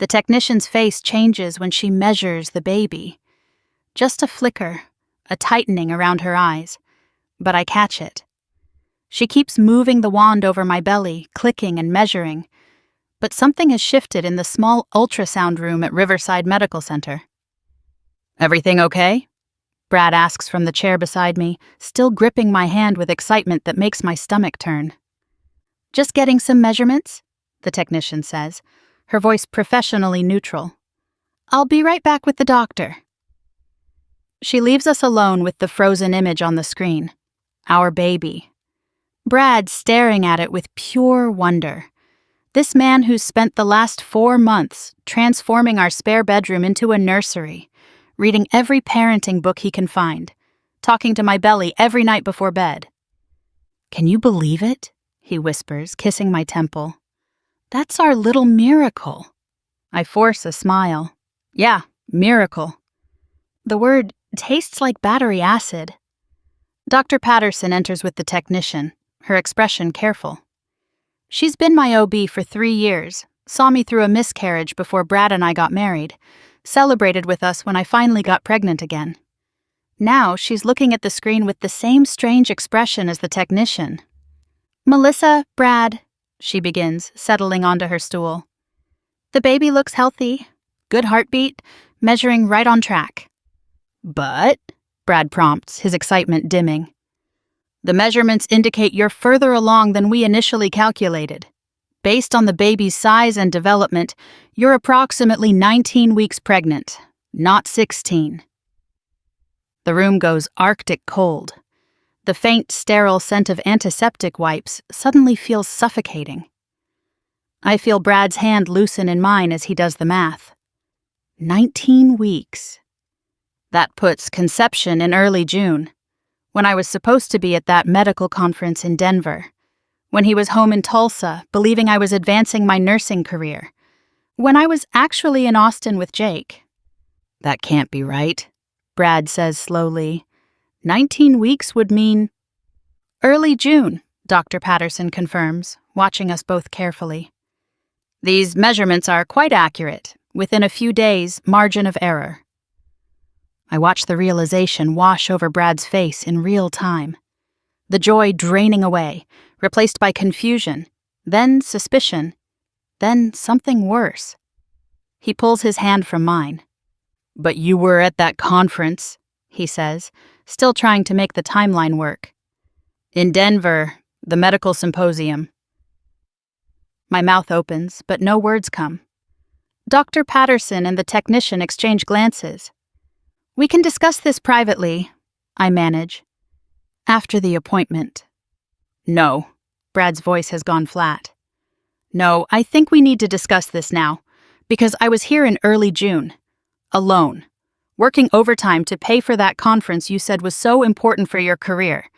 The technician's face changes when she measures the baby. Just a flicker, a tightening around her eyes, but I catch it. She keeps moving the wand over my belly, clicking and measuring, but something has shifted in the small ultrasound room at Riverside Medical Center. "Everything okay?" Brad asks from the chair beside me, still gripping my hand with excitement that makes my stomach turn. "Just getting some measurements," the technician says, her voice professionally neutral. "I'll be right back with the doctor." She leaves us alone with the frozen image on the screen. Our baby. Brad staring at it with pure wonder. This man who's spent the last 4 months transforming our spare bedroom into a nursery, reading every parenting book he can find, talking to my belly every night before bed. "Can you believe it?" he whispers, kissing my temple. "That's our little miracle." I force a smile. "Yeah, miracle." The word tastes like battery acid. Dr. Patterson enters with the technician, her expression careful. She's been my OB for 3 years, saw me through a miscarriage before Brad and I got married, celebrated with us when I finally got pregnant again. Now she's looking at the screen with the same strange expression as the technician. "Melissa, Brad," she begins, settling onto her stool. "The baby looks healthy, good heartbeat, measuring right on track." "But," Brad prompts, his excitement dimming, "the measurements indicate you're further along than we initially calculated. Based on the baby's size and development, you're approximately 19 weeks pregnant, not 16. The room goes Arctic cold. The faint, sterile scent of antiseptic wipes suddenly feels suffocating. I feel Brad's hand loosen in mine as he does the math. 19 weeks. That puts conception in early June, when I was supposed to be at that medical conference in Denver, when he was home in Tulsa, believing I was advancing my nursing career, when I was actually in Austin with Jake. "That can't be right," Brad says slowly. 19 weeks would mean... "Early June," Dr. Patterson confirms, watching us both carefully. "These measurements are quite accurate, within a few days, margin of error." I watch the realization wash over Brad's face in real time. The joy draining away, replaced by confusion, then suspicion, then something worse. He pulls his hand from mine. "But you were at that conference," he says, still trying to make the timeline work. "In Denver, the medical symposium." My mouth opens, but no words come. Dr. Patterson and the technician exchange glances. "We can discuss this privately," I manage. "After the appointment." "No." Brad's voice has gone flat. "No, I think we need to discuss this now, because I was here in early June, alone, working overtime to pay for that conference you said was so important for your career.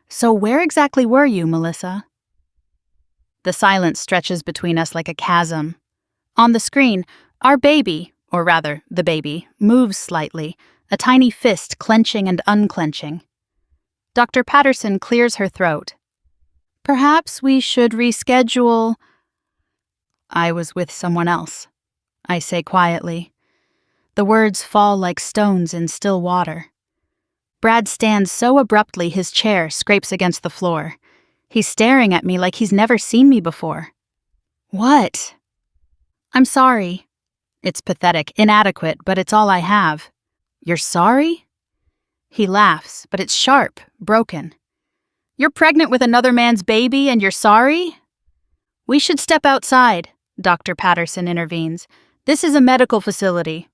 So where exactly were you, Melissa?" The silence stretches between us like a chasm. On the screen, our baby, or rather, the baby, moves slightly, a tiny fist clenching and unclenching. Dr. Patterson clears her throat. "Perhaps we should reschedule." "I was with someone else," I say quietly. The words fall like stones in still water. Brad stands so abruptly his chair scrapes against the floor. He's staring at me like he's never seen me before. "What?" "I'm sorry." It's pathetic, inadequate, but it's all I have. "You're sorry?" He laughs, but it's sharp, broken. "You're pregnant with another man's baby and you're sorry?" "We should step outside," Dr. Patterson intervenes. "This is a medical facility."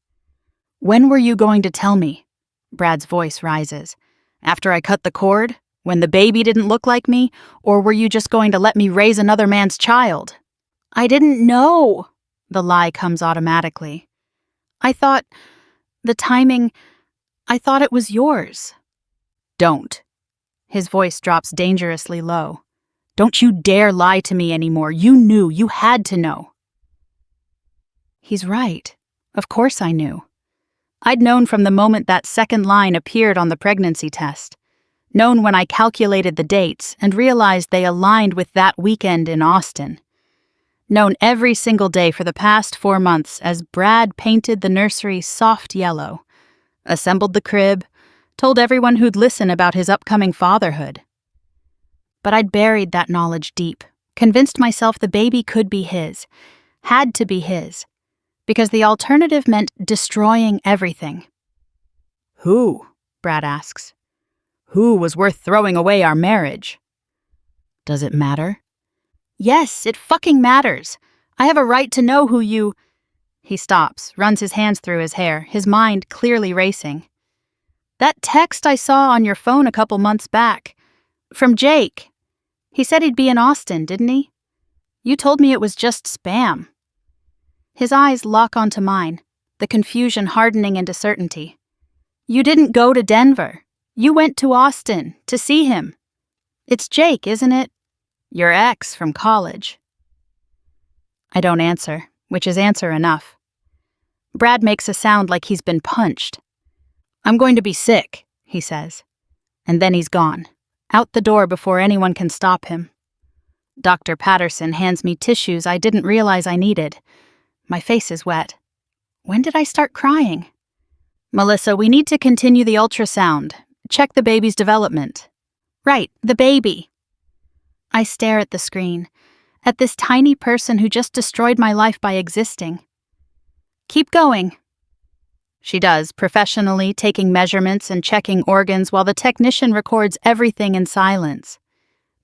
"When were you going to tell me?" Brad's voice rises. "After I cut the cord? When the baby didn't look like me? Or were you just going to let me raise another man's child?" "I didn't know." The lie comes automatically. "I thought... the timing... I thought it was yours." "Don't." His voice drops dangerously low. "Don't you dare lie to me anymore. You knew. You had to know." He's right. Of course I knew. I'd known from the moment that second line appeared on the pregnancy test. Known when I calculated the dates and realized they aligned with that weekend in Austin. Known every single day for the past 4 months as Brad painted the nursery soft yellow, assembled the crib, told everyone who'd listen about his upcoming fatherhood. But I'd buried that knowledge deep, convinced myself the baby could be his, had to be his, because the alternative meant destroying everything. Who? Brad asks. Who was worth throwing away our marriage? Does it matter? Yes, it fucking matters. I have a right to know who you... He stops, runs his hands through his hair, his mind clearly racing. That text I saw on your phone a couple months back. From Jake. He said he'd be in Austin, didn't he? You told me it was just spam. His eyes lock onto mine, the confusion hardening into certainty. You didn't go to Denver. You went to Austin to see him. It's Jake, isn't it? Your ex from college. I don't answer, which is answer enough. Brad makes a sound like he's been punched. I'm going to be sick, he says. And then he's gone, out the door before anyone can stop him. Dr. Patterson hands me tissues I didn't realize I needed. My face is wet. When did I start crying? Melissa, we need to continue the ultrasound. Check the baby's development. Right, the baby. I stare at the screen, at this tiny person who just destroyed my life by existing. Keep going. She does, professionally, taking measurements and checking organs while the technician records everything in silence.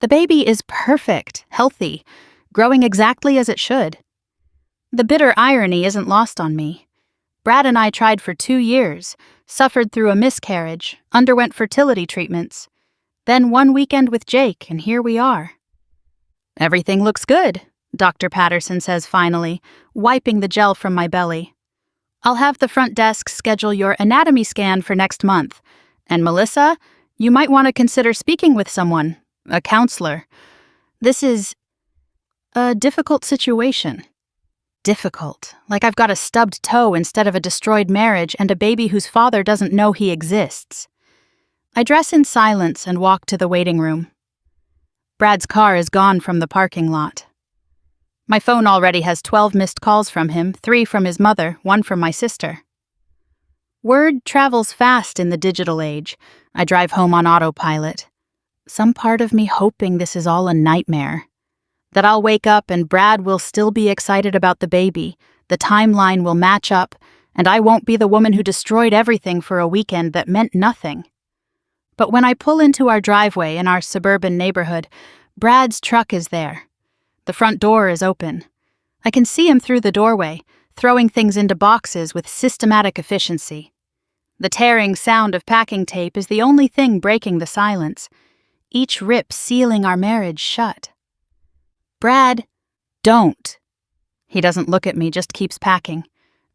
The baby is perfect, healthy, growing exactly as it should. The bitter irony isn't lost on me. Brad and I tried for 2 years, suffered through a miscarriage, underwent fertility treatments. Then 1 weekend with Jake, and here we are. Everything looks good, Dr. Patterson says finally, wiping the gel from my belly. I'll have the front desk schedule your anatomy scan for next month. And Melissa, you might want to consider speaking with someone, a counselor. This is a difficult situation. Difficult, like I've got a stubbed toe instead of a destroyed marriage and a baby whose father doesn't know he exists. I dress in silence and walk to the waiting room. Brad's car is gone from the parking lot. My phone already has 12 missed calls from him, 3 from his mother, 1 from my sister. Word travels fast in the digital age. I drive home on autopilot. Some part of me hoping this is all a nightmare. That I'll wake up and Brad will still be excited about the baby, the timeline will match up, and I won't be the woman who destroyed everything for a weekend that meant nothing. But when I pull into our driveway in our suburban neighborhood, Brad's truck is there. The front door is open. I can see him through the doorway, throwing things into boxes with systematic efficiency. The tearing sound of packing tape is the only thing breaking the silence, each rip sealing our marriage shut. Brad, don't. He doesn't look at me, just keeps packing.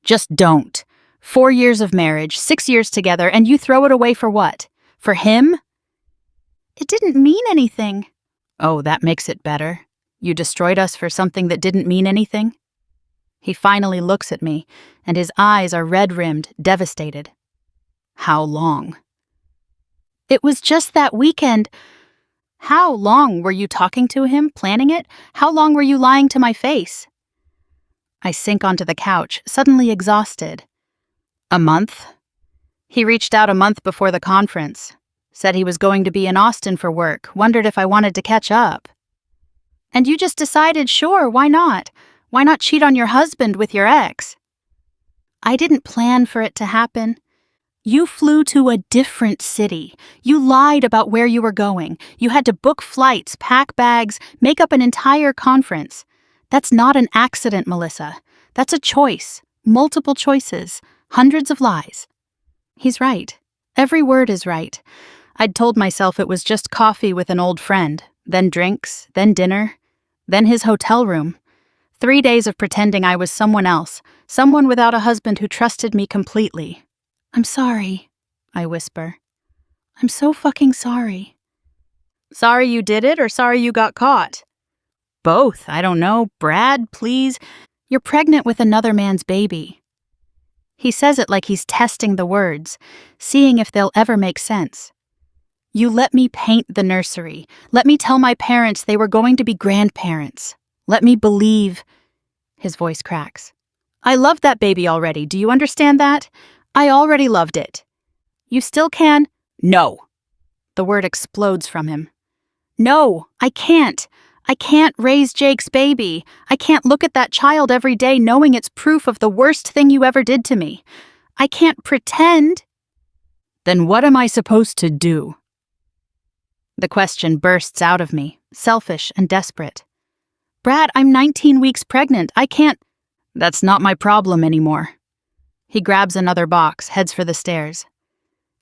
Just don't. 4 years of marriage, 6 years together, and you throw it away for what? For him? It didn't mean anything. Oh, that makes it better. You destroyed us for something that didn't mean anything? He finally looks at me, and his eyes are red-rimmed, devastated. How long? It was just that weekend. How long were you talking to him, planning it? How long were you lying to my face? I sink onto the couch, suddenly exhausted. A month? He reached out a month before the conference. Said he was going to be in Austin for work, wondered if I wanted to catch up. And you just decided, sure, why not? Why not cheat on your husband with your ex? I didn't plan for it to happen. You flew to a different city. You lied about where you were going. You had to book flights, pack bags, make up an entire conference. That's not an accident, Melissa. That's a choice. Multiple choices. Hundreds of lies. He's right. Every word is right. I'd told myself it was just coffee with an old friend, then drinks, then dinner, then his hotel room. 3 days of pretending I was someone else, someone without a husband who trusted me completely. I'm sorry, I whisper. I'm so fucking sorry. Sorry you did it or sorry you got caught? Both, I don't know. Brad, please. You're pregnant with another man's baby. He says it like he's testing the words, seeing if they'll ever make sense. You let me paint the nursery. Let me tell my parents they were going to be grandparents. Let me believe His voice cracks. I loved that baby already, do you understand that? I already loved it. You still can? No. The word explodes from him. No, I can't. I can't raise Jake's baby. I can't look at that child every day knowing it's proof of the worst thing you ever did to me. I can't pretend. Then what am I supposed to do? The question bursts out of me, selfish and desperate. Brad, I'm 19 weeks pregnant. I can't. That's not my problem anymore. He grabs another box, heads for the stairs.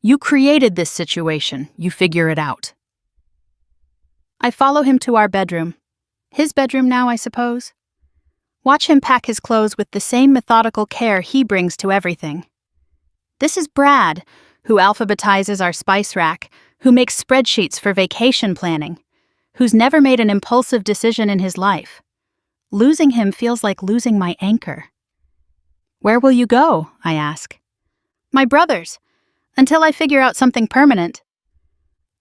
You created this situation. You figure it out. I follow him to our bedroom. His bedroom now, I suppose. Watch him pack his clothes with the same methodical care he brings to everything. This is Brad, who alphabetizes our spice rack, who makes spreadsheets for vacation planning, who's never made an impulsive decision in his life. Losing him feels like losing my anchor. Where will you go? I ask. My brother's, until I figure out something permanent.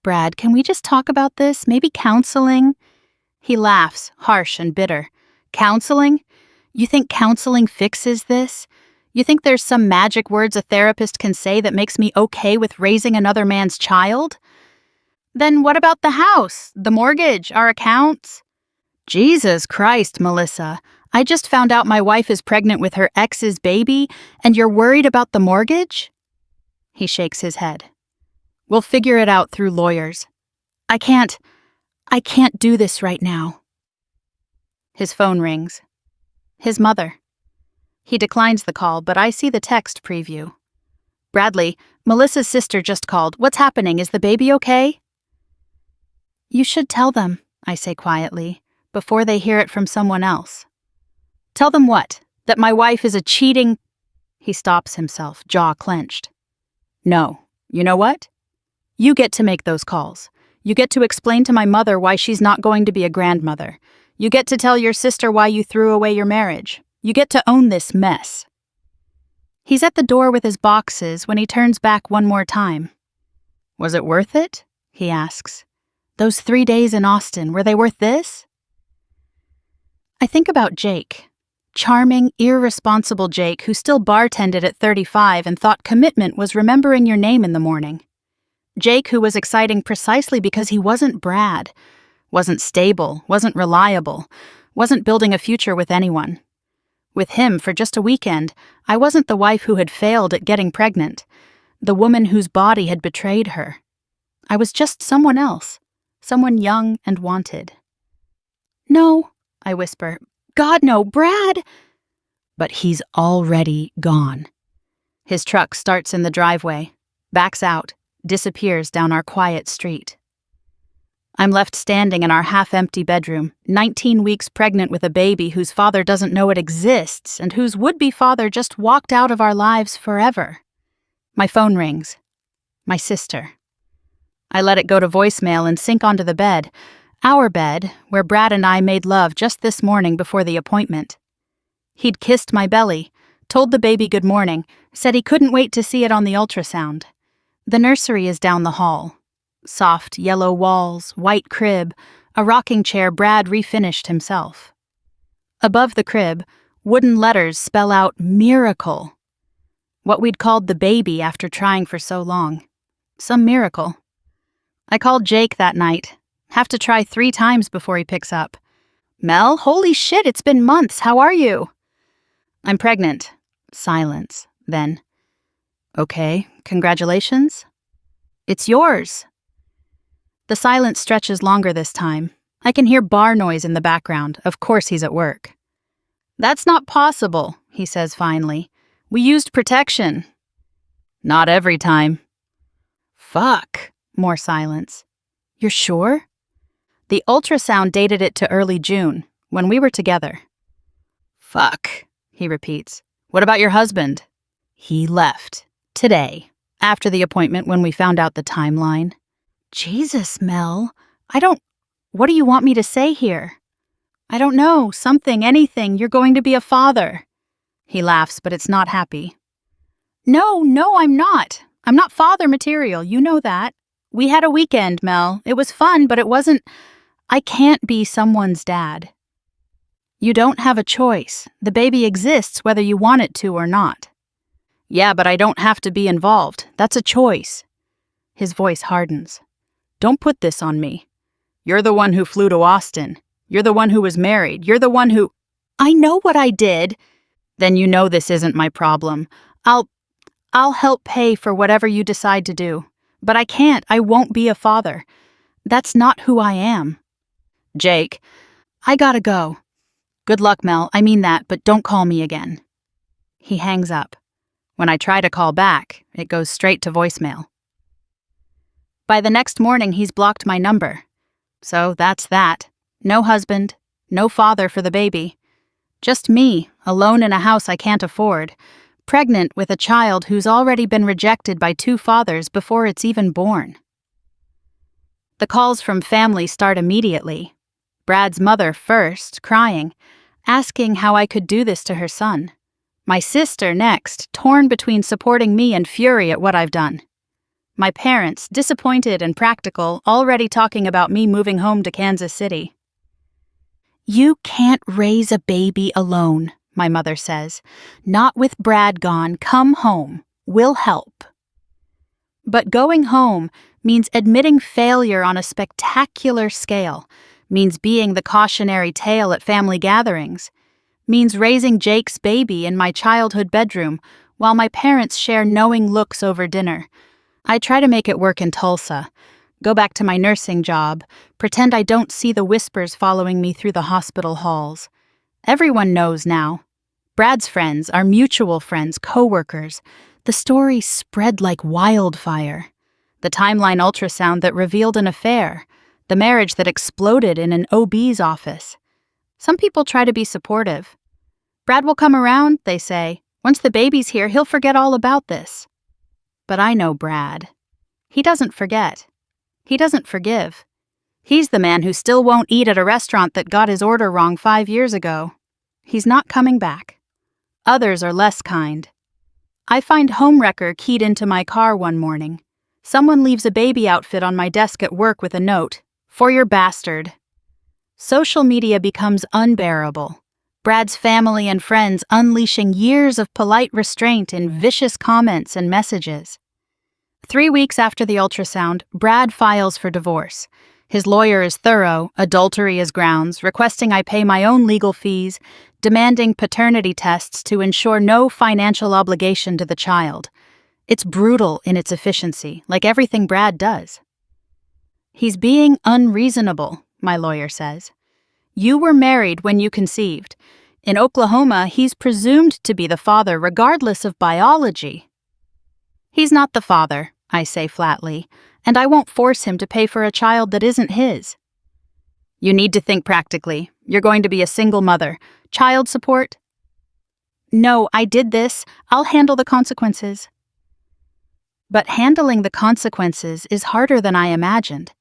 Brad, can we just talk about this? Maybe counseling? He laughs, harsh and bitter. Counseling? You think counseling fixes this? You think there's some magic words a therapist can say that makes me okay with raising another man's child? Then what about the house, the mortgage, our accounts? Jesus Christ, Melissa. I just found out my wife is pregnant with her ex's baby, and you're worried about the mortgage? He shakes his head. We'll figure it out through lawyers. I can't do this right now. His phone rings. His mother. He declines the call, but I see the text preview. Bradley, Melissa's sister just called. What's happening? Is the baby okay? You should tell them, I say quietly, before they hear it from someone else. Tell them what? That my wife is a cheating... He stops himself, jaw clenched. No. You know what? You get to make those calls. You get to explain to my mother why she's not going to be a grandmother. You get to tell your sister why you threw away your marriage. You get to own this mess. He's at the door with his boxes when he turns back one more time. Was it worth it? He asks. Those 3 days in Austin, were they worth this? I think about Jake. Charming, irresponsible Jake who still bartended at 35 and thought commitment was remembering your name in the morning. Jake who was exciting precisely because he wasn't Brad, wasn't stable, wasn't reliable, wasn't building a future with anyone. With him, for just a weekend, I wasn't the wife who had failed at getting pregnant, the woman whose body had betrayed her. I was just someone else, someone young and wanted. No, I whisper. God, no, Brad! But he's already gone. His truck starts in the driveway, backs out, disappears down our quiet street. I'm left standing in our half-empty bedroom, 19 weeks pregnant with a baby whose father doesn't know it exists and whose would-be father just walked out of our lives forever. My phone rings. My sister. I let it go to voicemail and sink onto the bed, our bed, where Brad and I made love just this morning before the appointment. He'd kissed my belly, told the baby good morning, said he couldn't wait to see it on the ultrasound. The nursery is down the hall. Soft yellow walls, white crib, a rocking chair Brad refinished himself. Above the crib, wooden letters spell out miracle. What we'd called the baby after trying for so long. Some miracle. I called Jake that night. Have to try 3 times before he picks up. Mel, holy shit, it's been months. How are you? I'm pregnant. Silence. Then, okay, congratulations. It's yours. The silence stretches longer this time. I can hear bar noise in the background. Of course he's at work. That's not possible, he says finally. We used protection. Not every time. Fuck. More silence. You're sure? The ultrasound dated it to early June, when we were together. Fuck, he repeats. What about your husband? He left. Today. After the appointment when we found out the timeline. Jesus, Mel. What do you want me to say here? I don't know. Something, anything. You're going to be a father. He laughs, but it's not happy. No, I'm not. I'm not father material. You know that. We had a weekend, Mel. It was fun, but it wasn't... I can't be someone's dad. You don't have a choice. The baby exists whether you want it to or not. Yeah, but I don't have to be involved. That's a choice. His voice hardens. Don't put this on me. You're the one who flew to Austin. You're the one who was married. You're the one who... I know what I did. Then you know this isn't my problem. I'll help pay for whatever you decide to do. But I can't. I won't be a father. That's not who I am. Jake, I gotta go. Good luck, Mel. I mean that, but don't call me again. He hangs up. When I try to call back, it goes straight to voicemail. By the next morning, he's blocked my number. So that's that. No husband, no father for the baby. Just me, alone in a house I can't afford, pregnant with a child who's already been rejected by 2 fathers before it's even born. The calls from family start immediately. Brad's mother first, crying, asking how I could do this to her son. My sister next, torn between supporting me and fury at what I've done. My parents, disappointed and practical, already talking about me moving home to Kansas City. You can't raise a baby alone, my mother says. Not with Brad gone. Come home. We'll help. But going home means admitting failure on a spectacular scale, means being the cautionary tale at family gatherings, means raising Jake's baby in my childhood bedroom while my parents share knowing looks over dinner. I try to make it work in Tulsa, go back to my nursing job, pretend I don't see the whispers following me through the hospital halls. Everyone knows now. Brad's friends, our mutual friends, coworkers. The story spread like wildfire. The timeline ultrasound that revealed an affair. The marriage that exploded in an OB's office. Some people try to be supportive. Brad will come around, they say. Once the baby's here, he'll forget all about this. But I know Brad. He doesn't forget. He doesn't forgive. He's the man who still won't eat at a restaurant that got his order wrong 5 years ago. He's not coming back. Others are less kind. I find homewrecker keyed into my car one morning. Someone leaves a baby outfit on my desk at work with a note, "For your bastard." Social media becomes unbearable. Brad's family and friends unleashing years of polite restraint in vicious comments and messages. 3 weeks after the ultrasound, Brad files for divorce. His lawyer is thorough, adultery as grounds, requesting I pay my own legal fees, demanding paternity tests to ensure no financial obligation to the child. It's brutal in its efficiency, like everything Brad does. He's being unreasonable, my lawyer says. You were married when you conceived. In Oklahoma, he's presumed to be the father regardless of biology. He's not the father, I say flatly, and I won't force him to pay for a child that isn't his. You need to think practically. You're going to be a single mother. Child support? No, I did this. I'll handle the consequences. But handling the consequences is harder than I imagined.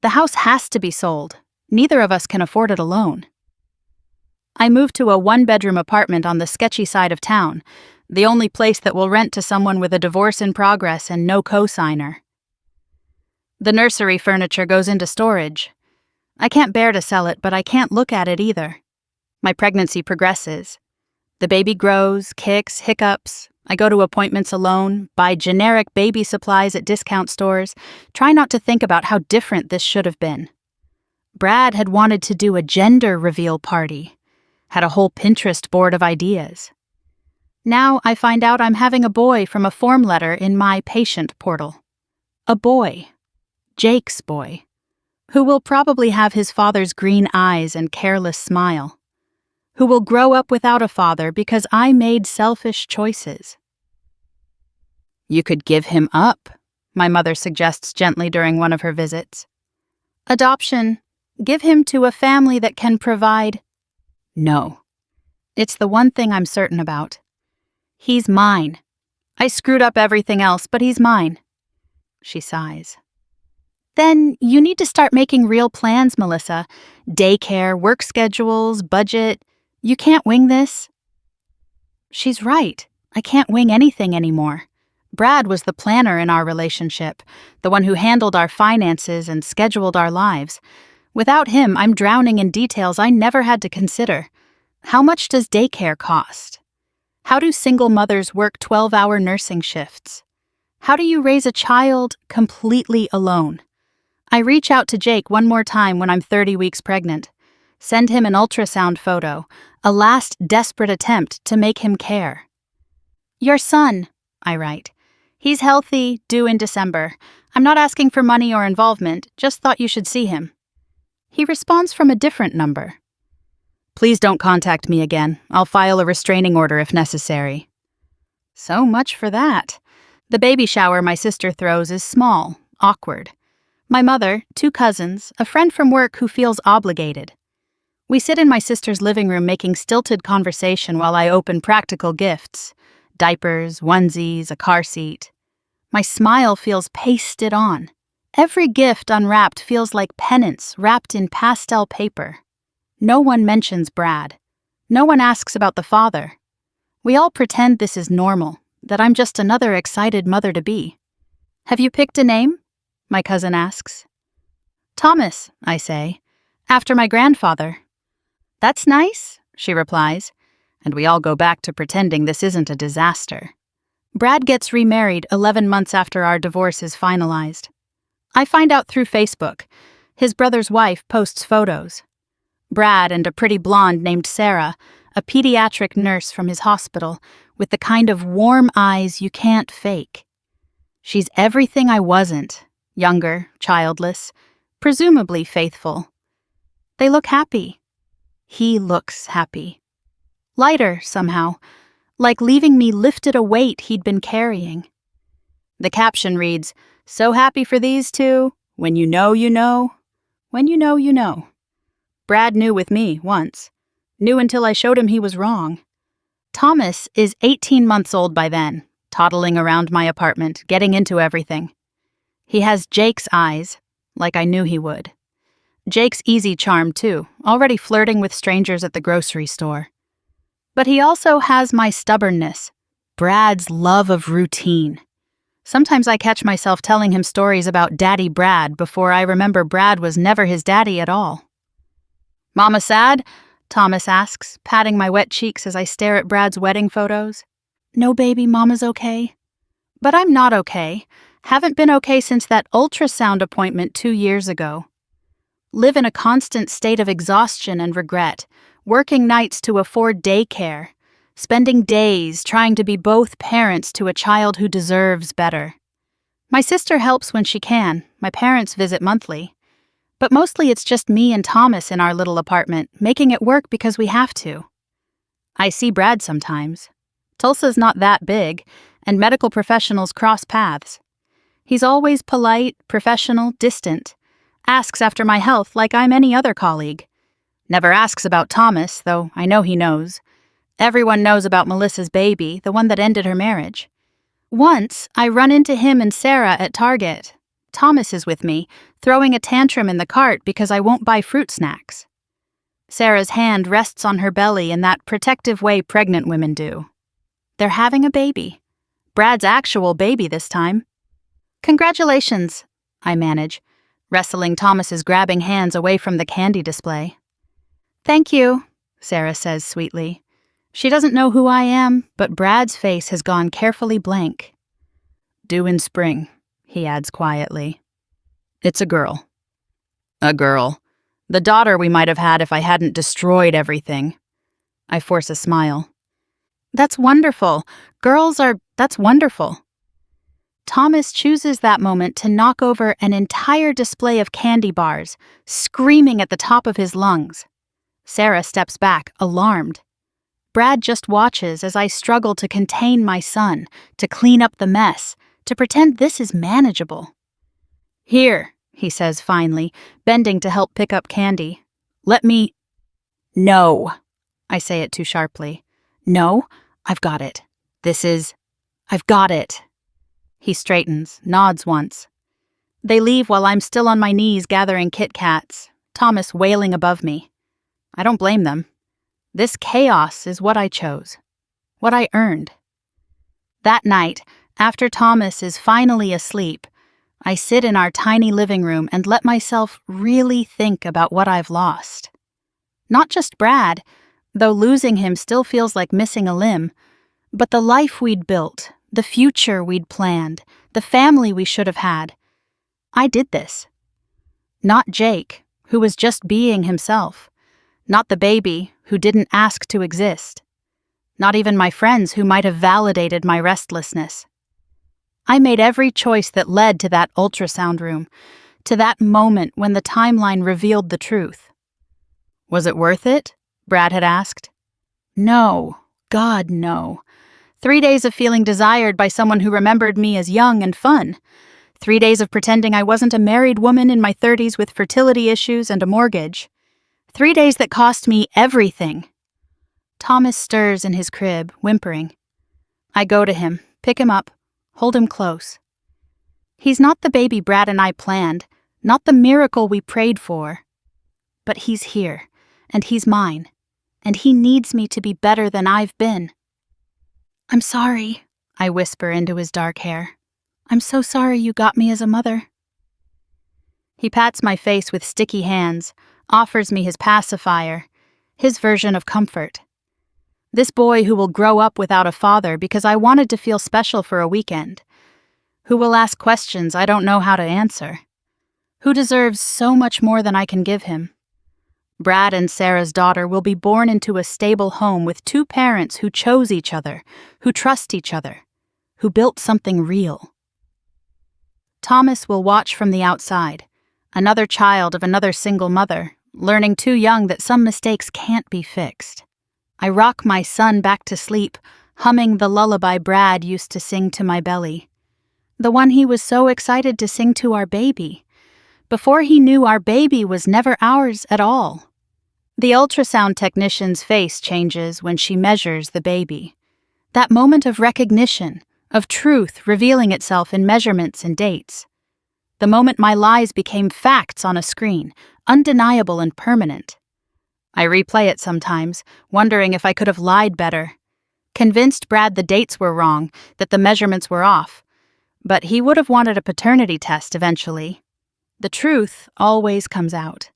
The house has to be sold. Neither of us can afford it alone. I moved to a 1-bedroom apartment on the sketchy side of town, the only place that will rent to someone with a divorce in progress and no co-signer. The nursery furniture goes into storage. I can't bear to sell it, but I can't look at it either. My pregnancy progresses. The baby grows, kicks, hiccups. I go to appointments alone, buy generic baby supplies at discount stores, try not to think about how different this should have been. Brad had wanted to do a gender reveal party, had a whole Pinterest board of ideas. Now I find out I'm having a boy from a form letter in my patient portal. A boy. Jake's boy. Who will probably have his father's green eyes and careless smile. Who will grow up without a father because I made selfish choices. You could give him up, my mother suggests gently during one of her visits. Adoption. Give him to a family that can provide. No. It's the one thing I'm certain about. He's mine. I screwed up everything else, but he's mine. She sighs. Then you need to start making real plans, Melissa. Daycare, work schedules, budget. You can't wing this. She's right. I can't wing anything anymore. Brad was the planner in our relationship, the one who handled our finances and scheduled our lives. Without him, I'm drowning in details I never had to consider. How much does daycare cost? How do single mothers work 12-hour nursing shifts? How do you raise a child completely alone? I reach out to Jake one more time when I'm 30 weeks pregnant. Send him an ultrasound photo, a last desperate attempt to make him care. Your son, I write. He's healthy, due in December. I'm not asking for money or involvement, just thought you should see him. He responds from a different number. Please don't contact me again. I'll file a restraining order if necessary. So much for that. The baby shower my sister throws is small, awkward. My mother, 2 cousins, a friend from work who feels obligated. We sit in my sister's living room making stilted conversation while I open practical gifts. Diapers, onesies, a car seat. My smile feels pasted on. Every gift unwrapped feels like penance wrapped in pastel paper. No one mentions Brad. No one asks about the father. We all pretend this is normal, that I'm just another excited mother-to-be. Have you picked a name? My cousin asks. Thomas, I say, after my grandfather. That's nice, she replies, and we all go back to pretending this isn't a disaster. Brad gets remarried 11 months after our divorce is finalized. I find out through Facebook. His brother's wife posts photos. Brad and a pretty blonde named Sarah, a pediatric nurse from his hospital, with the kind of warm eyes you can't fake. She's everything I wasn't, younger, childless, presumably faithful. They look happy. He looks happy. Lighter, somehow, like leaving me lifted a weight he'd been carrying. The caption reads, "So happy for these two. When you know, you know. When you know, you know." Brad knew with me once. Knew until I showed him he was wrong. Thomas is 18 months old by then, toddling around my apartment, getting into everything. He has Jake's eyes, like I knew he would. Jake's easy charm, too, already flirting with strangers at the grocery store. But he also has my stubbornness, Brad's love of routine. Sometimes I catch myself telling him stories about Daddy Brad before I remember Brad was never his daddy at all. Mama sad? Thomas asks, patting my wet cheeks as I stare at Brad's wedding photos. No, baby, Mama's okay. But I'm not okay. Haven't been okay since that ultrasound appointment 2 years ago. Live in a constant state of exhaustion and regret, working nights to afford daycare, spending days trying to be both parents to a child who deserves better. My sister helps when she can. My parents visit monthly. But mostly it's just me and Thomas in our little apartment, making it work because we have to. I see Brad sometimes. Tulsa's not that big, and medical professionals cross paths. He's always polite, professional, distant. Asks after my health like I'm any other colleague. Never asks about Thomas, though I know he knows. Everyone knows about Melissa's baby, the one that ended her marriage. Once, I run into him and Sarah at Target. Thomas is with me, throwing a tantrum in the cart because I won't buy fruit snacks. Sarah's hand rests on her belly in that protective way pregnant women do. They're having a baby. Brad's actual baby this time. Congratulations, I manage, wrestling Thomas's grabbing hands away from the candy display. Thank you, Sarah says sweetly. She doesn't know who I am, but Brad's face has gone carefully blank. Due in spring, he adds quietly. It's a girl. A girl. The daughter we might have had if I hadn't destroyed everything. I force a smile. That's wonderful. That's wonderful. Thomas chooses that moment to knock over an entire display of candy bars, screaming at the top of his lungs. Sarah steps back, alarmed. Brad just watches as I struggle to contain my son, to clean up the mess, to pretend this is manageable. Here, he says finally, bending to help pick up candy. Let me... No. I say it too sharply. No, I've got it. I've got it. He straightens, nods once. They leave while I'm still on my knees gathering Kit Kats, Thomas wailing above me. I don't blame them. This chaos is what I chose, what I earned. That night, after Thomas is finally asleep, I sit in our tiny living room and let myself really think about what I've lost. Not just Brad, though losing him still feels like missing a limb. But the life we'd built, the future we'd planned, the family we should have had, I did this. Not Jake, who was just being himself. Not the baby, who didn't ask to exist. Not even my friends who might have validated my restlessness. I made every choice that led to that ultrasound room, to that moment when the timeline revealed the truth. Was it worth it? Brad had asked. No. God, no. 3 days of feeling desired by someone who remembered me as young and fun. 3 days of pretending I wasn't a married woman in my 30s with fertility issues and a mortgage. 3 days that cost me everything. Thomas stirs in his crib, whimpering. I go to him, pick him up, hold him close. He's not the baby Brad and I planned, not the miracle we prayed for. But he's here, and he's mine, and he needs me to be better than I've been. I'm sorry, I whisper into his dark hair. I'm so sorry you got me as a mother. He pats my face with sticky hands, offers me his pacifier, his version of comfort. This boy who will grow up without a father because I wanted to feel special for a weekend. Who will ask questions I don't know how to answer. Who deserves so much more than I can give him. Brad and Sarah's daughter will be born into a stable home with 2 parents who chose each other, who trust each other, who built something real. Thomas will watch from the outside, another child of another single mother, learning too young that some mistakes can't be fixed. I rock my son back to sleep, humming the lullaby Brad used to sing to my belly. The one he was so excited to sing to our baby, before he knew our baby was never ours at all. The ultrasound technician's face changes when she measures the baby. That moment of recognition, of truth revealing itself in measurements and dates. The moment my lies became facts on a screen, undeniable and permanent. I replay it sometimes, wondering if I could have lied better. Convinced Brad the dates were wrong, that the measurements were off. But he would have wanted a paternity test eventually. The truth always comes out.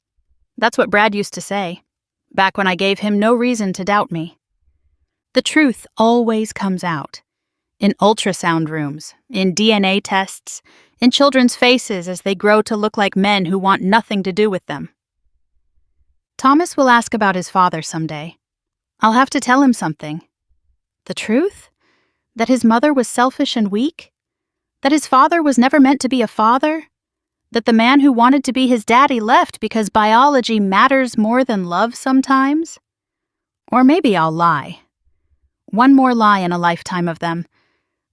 That's what Brad used to say, back when I gave him no reason to doubt me. The truth always comes out. In ultrasound rooms, in DNA tests, in children's faces as they grow to look like men who want nothing to do with them. Thomas will ask about his father someday. I'll have to tell him something. The truth? That his mother was selfish and weak? That his father was never meant to be a father? That the man who wanted to be his daddy left because biology matters more than love sometimes? Or maybe I'll lie. One more lie in a lifetime of them.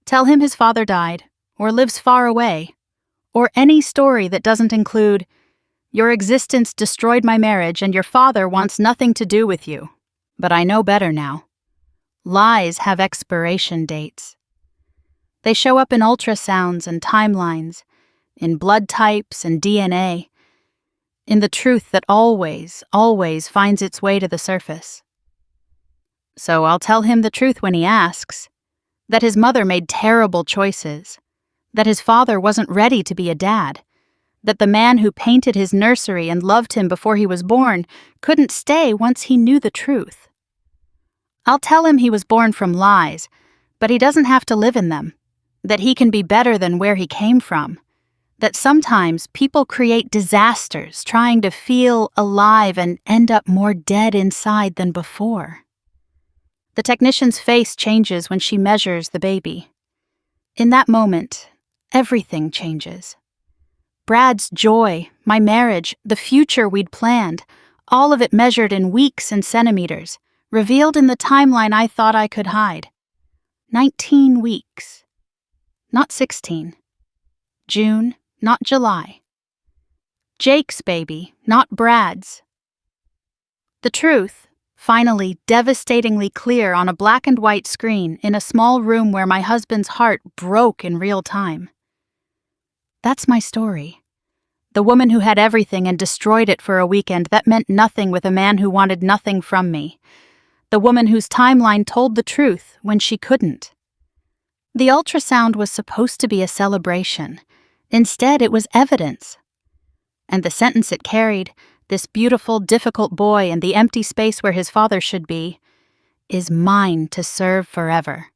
Tell him his father died, or lives far away, or any story that doesn't include, your existence destroyed my marriage and your father wants nothing to do with you. But I know better now. Lies have expiration dates. They show up in ultrasounds and timelines, in blood types and DNA, in the truth that always, always finds its way to the surface. So I'll tell him the truth when he asks, that his mother made terrible choices, that his father wasn't ready to be a dad, that the man who painted his nursery and loved him before he was born couldn't stay once he knew the truth. I'll tell him he was born from lies, but he doesn't have to live in them, that he can be better than where he came from, that sometimes people create disasters trying to feel alive and end up more dead inside than before. The technician's face changes when she measures the baby. In that moment, everything changes. Brad's joy, my marriage, the future we'd planned, all of it measured in weeks and centimeters, revealed in the timeline I thought I could hide. 19 weeks. Not 16. June, not July. Jake's baby, not Brad's. The truth, finally devastatingly clear on a black and white screen in a small room where my husband's heart broke in real time. That's my story. The woman who had everything and destroyed it for a weekend that meant nothing with a man who wanted nothing from me. The woman whose timeline told the truth when she couldn't. The ultrasound was supposed to be a celebration. Instead, it was evidence. And the sentence it carried, this beautiful, difficult boy in the empty space where his father should be, is mine to serve forever.